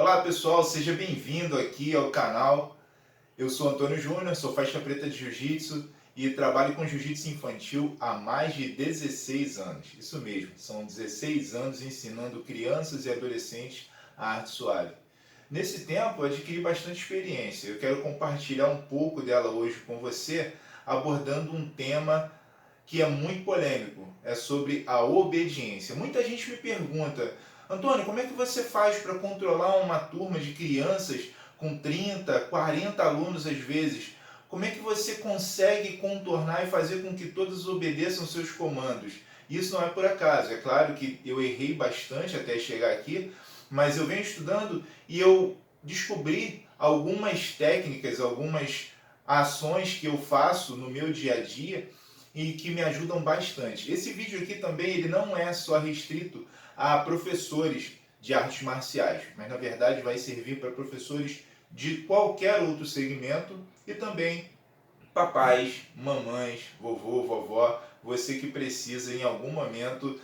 Olá pessoal, seja bem-vindo aqui ao canal. Eu sou Antônio Júnior, sou faixa preta de Jiu-Jitsu e trabalho com Jiu-Jitsu infantil há mais de 16 anos. Isso mesmo, são 16 anos ensinando crianças e adolescentes a arte suave. Nesse tempo eu adquiri bastante experiência. Eu quero compartilhar um pouco dela hoje com você, abordando um tema que é muito polêmico, é sobre a obediência. Muita gente me pergunta: Antônio, como é que você faz para controlar uma turma de crianças com 30, 40 alunos às vezes? Como é que você consegue contornar e fazer com que todos obedeçam seus comandos? Isso não é por acaso. É claro que eu errei bastante até chegar aqui, mas eu venho estudando e eu descobri algumas técnicas, algumas ações que eu faço no meu dia a dia e que me ajudam bastante. Esse vídeo aqui também ele não é só restrito a professores de artes marciais, mas na verdade vai servir para professores de qualquer outro segmento e também papais, mamães, vovô, vovó, você que precisa em algum momento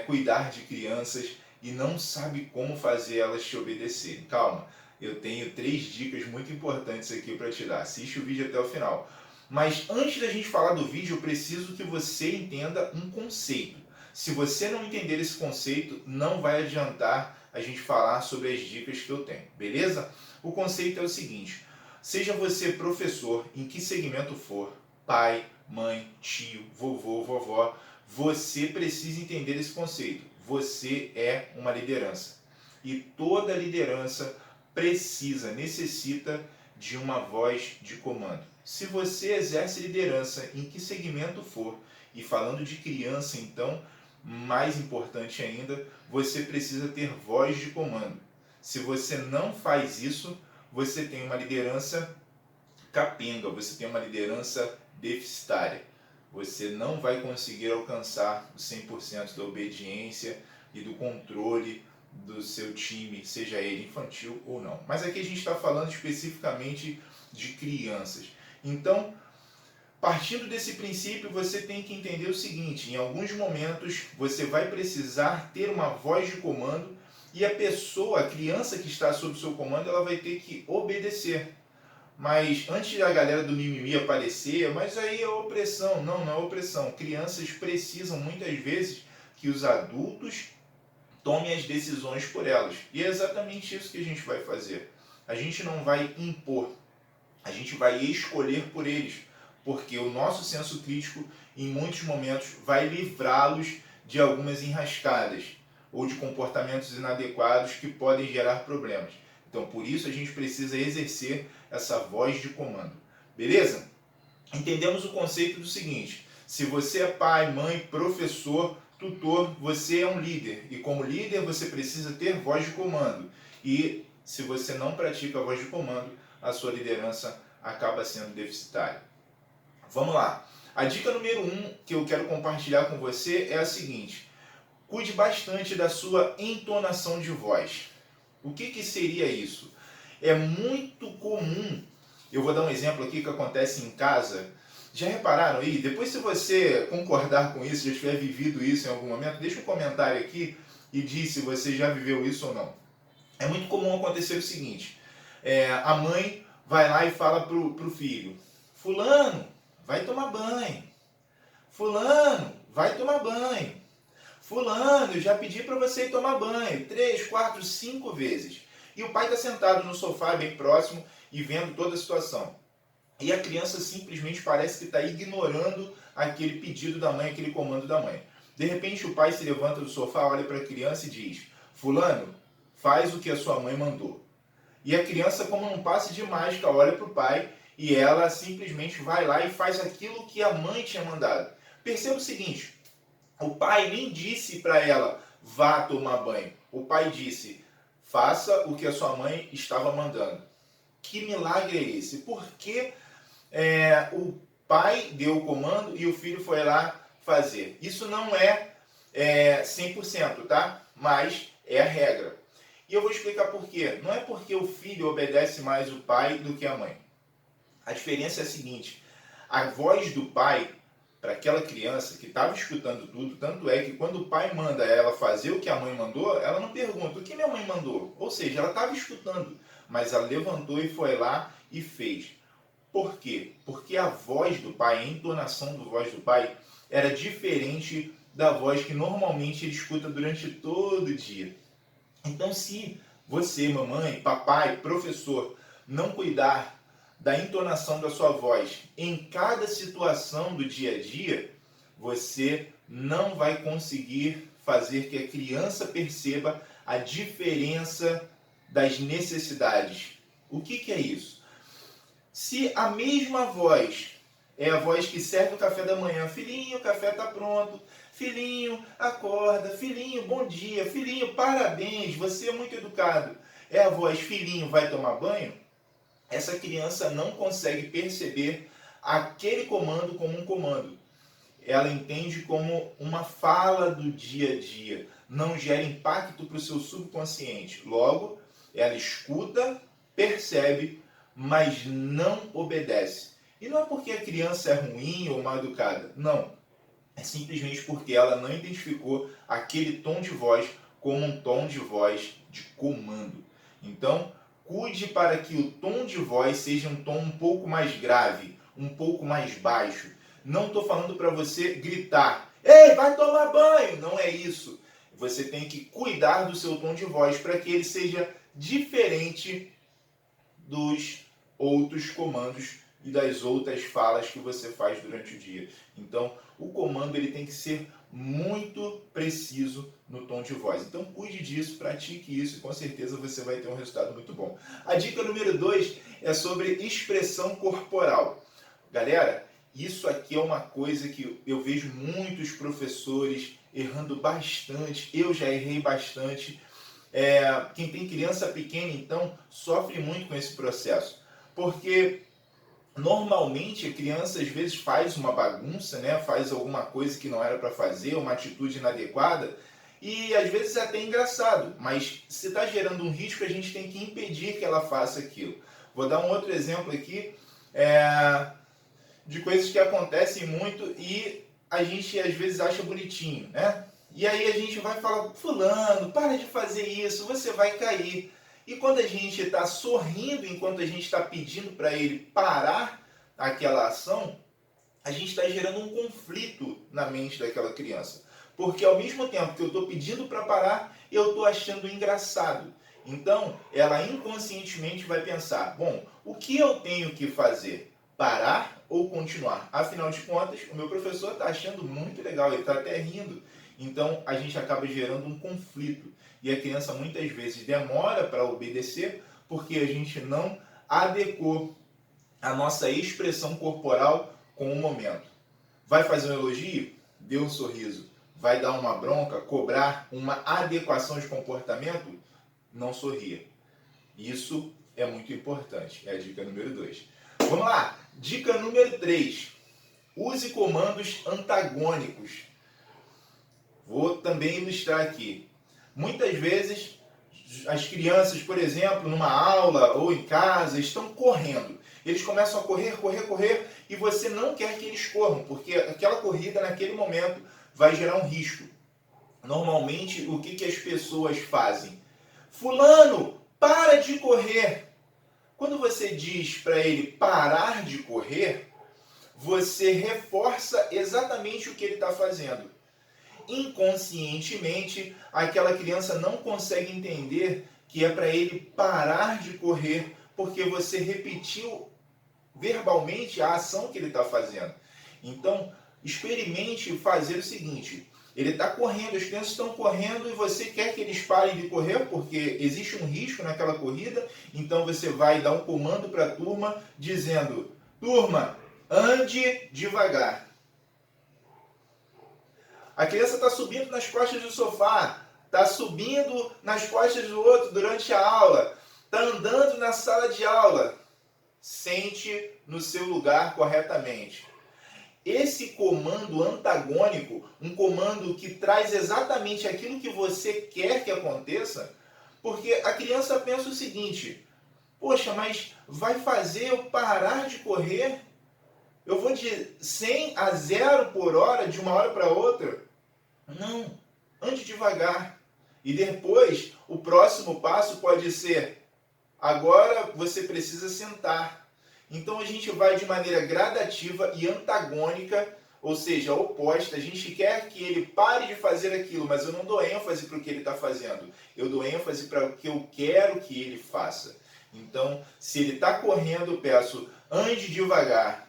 cuidar de crianças e não sabe como fazer elas te obedecerem. Calma, eu tenho 3 dicas muito importantes aqui para te dar. Assiste o vídeo até o final. Mas antes da gente falar do vídeo, eu preciso que você entenda um conceito. Se você não entender esse conceito, não vai adiantar a gente falar sobre as dicas que eu tenho, beleza? O conceito é o seguinte: seja você professor, em que segmento for, pai, mãe, tio, vovô, vovó, você precisa entender esse conceito. Você é uma liderança. E toda liderança necessita de uma voz de comando. Se você exerce liderança em que segmento for, e falando de criança então, mais importante ainda, você precisa ter voz de comando. Se você não faz isso, você tem uma liderança capenga, você tem uma liderança deficitária. Você não vai conseguir alcançar o 100% da obediência e do controle do seu time, seja ele infantil ou não. Mas aqui a gente está falando especificamente de crianças. Então, partindo desse princípio, você tem que entender o seguinte: em alguns momentos você vai precisar ter uma voz de comando e a pessoa, a criança que está sob seu comando, ela vai ter que obedecer. Mas antes da galera do mimimi aparecer, mas aí é opressão. Não, não é opressão. Crianças precisam muitas vezes que os adultos tomem as decisões por elas. E é exatamente isso que a gente vai fazer. A gente não vai impor, a gente vai escolher por eles, porque o nosso senso crítico, em muitos momentos, vai livrá-los de algumas enrascadas ou de comportamentos inadequados que podem gerar problemas. Então, por isso, a gente precisa exercer essa voz de comando. Beleza? Entendemos o conceito do seguinte: se você é pai, mãe, professor, tutor, você é um líder. E como líder, você precisa ter voz de comando. E se você não pratica a voz de comando, a sua liderança acaba sendo deficitária. Vamos lá. A dica número 1 que eu quero compartilhar com você é a seguinte: cuide bastante da sua entonação de voz. O que seria isso? É muito comum, eu vou dar um exemplo aqui que acontece em casa. Já repararam aí? Depois, se você concordar com isso, já tiver vivido isso em algum momento, deixa um comentário aqui e diz se você já viveu isso ou não. É muito comum acontecer o seguinte: a mãe vai lá e fala pro filho: fulano, vai tomar banho. Fulano, vai tomar banho. Fulano, eu já pedi para você ir tomar banho 3, 4, 5 vezes. E o pai está sentado no sofá bem próximo e vendo toda a situação. E a criança simplesmente parece que está ignorando aquele pedido da mãe, aquele comando da mãe. De repente o pai se levanta do sofá, olha para a criança e diz: fulano, faz o que a sua mãe mandou. E a criança, como num passe de mágica, olha para o pai e ela simplesmente vai lá e faz aquilo que a mãe tinha mandado. Perceba o seguinte: o pai nem disse para ela: vá tomar banho. O pai disse: faça o que a sua mãe estava mandando. Que milagre é esse? Por que o pai deu o comando e o filho foi lá fazer? Isso não é 100%, tá? Mas é a regra. E eu vou explicar por quê. Não é porque o filho obedece mais o pai do que a mãe. A diferença é a seguinte: a voz do pai para aquela criança que estava escutando tudo, tanto é que quando o pai manda ela fazer o que a mãe mandou, ela não pergunta o que minha mãe mandou. Ou seja, ela estava escutando, mas ela levantou e foi lá e fez. Por quê? Porque a voz do pai, a entonação da voz do pai era diferente da voz que normalmente ele escuta durante todo o dia. Então, se você, mamãe, papai, professor, não cuidar da entonação da sua voz em cada situação do dia a dia, você não vai conseguir fazer que a criança perceba a diferença das necessidades. O que é isso? Se a mesma voz é a voz que serve o café da manhã, filhinho, o café está pronto, filhinho, acorda, filhinho, bom dia, filhinho, parabéns, você é muito educado. É a voz, filhinho, vai tomar banho? Essa criança não consegue perceber aquele comando como um comando. Ela entende como uma fala do dia a dia, não gera impacto para o seu subconsciente. Logo, ela escuta, percebe, mas não obedece. E não é porque a criança é ruim ou mal educada, não. É simplesmente porque ela não identificou aquele tom de voz como um tom de voz de comando. Então, cuide para que o tom de voz seja um tom um pouco mais grave, um pouco mais baixo. Não estou falando para você gritar, ei, vai tomar banho! Não é isso. Você tem que cuidar do seu tom de voz para que ele seja diferente dos outros comandos e das outras falas que você faz durante o dia. Então, o comando ele tem que ser muito preciso no tom de voz. Então, cuide disso, pratique isso e com certeza você vai ter um resultado muito bom. A dica número 2 é sobre expressão corporal. Galera, isso aqui é uma coisa que eu vejo muitos professores errando bastante. Eu já errei bastante. Quem tem criança pequena, então, sofre muito com esse processo. Porque normalmente a criança às vezes faz uma bagunça, né? Faz alguma coisa que não era para fazer, uma atitude inadequada, e às vezes é até engraçado, mas se está gerando um risco, a gente tem que impedir que ela faça aquilo. Vou dar um outro exemplo aqui de coisas que acontecem muito e a gente às vezes acha bonitinho, né? E aí a gente vai falar, fulano, para de fazer isso, você vai cair. E quando a gente está sorrindo, enquanto a gente está pedindo para ele parar aquela ação, a gente está gerando um conflito na mente daquela criança. Porque ao mesmo tempo que eu estou pedindo para parar, eu estou achando engraçado. Então, ela inconscientemente vai pensar, bom, o que eu tenho que fazer? Parar ou continuar? Afinal de contas, o meu professor está achando muito legal, ele está até rindo. Então, a gente acaba gerando um conflito. E a criança muitas vezes demora para obedecer porque a gente não adequou a nossa expressão corporal com o momento. Vai fazer um elogio? Dê um sorriso. Vai dar uma bronca? Cobrar uma adequação de comportamento? Não sorria. Isso é muito importante. É a dica número 2. Vamos lá. Dica número 3. Use comandos antagônicos. Vou também ilustrar aqui. Muitas vezes, as crianças, por exemplo, numa aula ou em casa, estão correndo. Eles começam a correr, correr, correr, e você não quer que eles corram, porque aquela corrida, naquele momento, vai gerar um risco. Normalmente, o que as pessoas fazem? Fulano, para de correr! Quando você diz para ele parar de correr, você reforça exatamente o que ele está fazendo. Inconscientemente, aquela criança não consegue entender que é para ele parar de correr, porque você repetiu verbalmente a ação que ele está fazendo. Então, experimente fazer o seguinte: ele está correndo, as crianças estão correndo e você quer que eles parem de correr porque existe um risco naquela corrida, então você vai dar um comando para a turma dizendo: turma, ande devagar. A criança está subindo nas costas do sofá, está subindo nas costas do outro durante a aula, está andando na sala de aula. Sente no seu lugar corretamente. Esse comando antagônico, um comando que traz exatamente aquilo que você quer que aconteça, porque a criança pensa o seguinte: poxa, mas vai fazer eu parar de correr? Eu vou de 100 a 0 por hora, de uma hora para outra? Não. Ande devagar. E depois, o próximo passo pode ser: agora você precisa sentar. Então a gente vai de maneira gradativa e antagônica, ou seja, oposta. A gente quer que ele pare de fazer aquilo, mas eu não dou ênfase para o que ele está fazendo. Eu dou ênfase para o que eu quero que ele faça. Então, se ele está correndo, eu peço: ande devagar.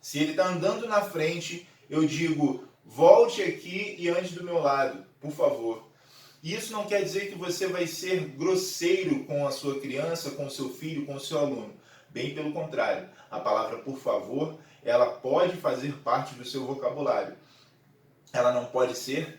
Se ele está andando na frente, eu digo: volte aqui e ande do meu lado, por favor. E isso não quer dizer que você vai ser grosseiro com a sua criança, com o seu filho, com o seu aluno. Bem pelo contrário. A palavra por favor, ela pode fazer parte do seu vocabulário. Ela não pode ser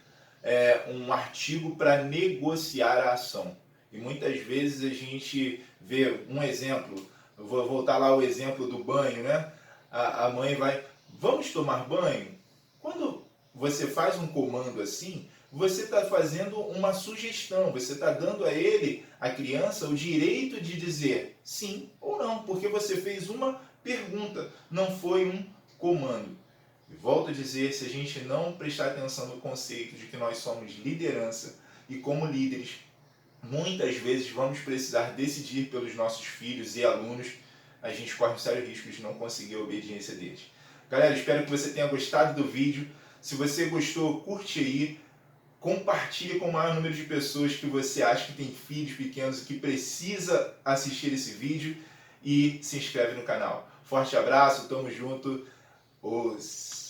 um artigo para negociar a ação. E muitas vezes a gente vê um exemplo, eu vou voltar lá ao exemplo do banho, né? A mãe vai: vamos tomar banho? Quando você faz um comando assim, você está fazendo uma sugestão, você está dando a ele, a criança, o direito de dizer sim ou não, porque você fez uma pergunta, não foi um comando. E volto a dizer, se a gente não prestar atenção no conceito de que nós somos liderança e como líderes, muitas vezes vamos precisar decidir pelos nossos filhos e alunos, a gente corre um sério risco de não conseguir a obediência deles. Galera, espero que você tenha gostado do vídeo. Se você gostou, curte aí, compartilhe com o maior número de pessoas que você acha que tem filhos pequenos e que precisa assistir esse vídeo, e se inscreve no canal. Forte abraço, tamo junto. Os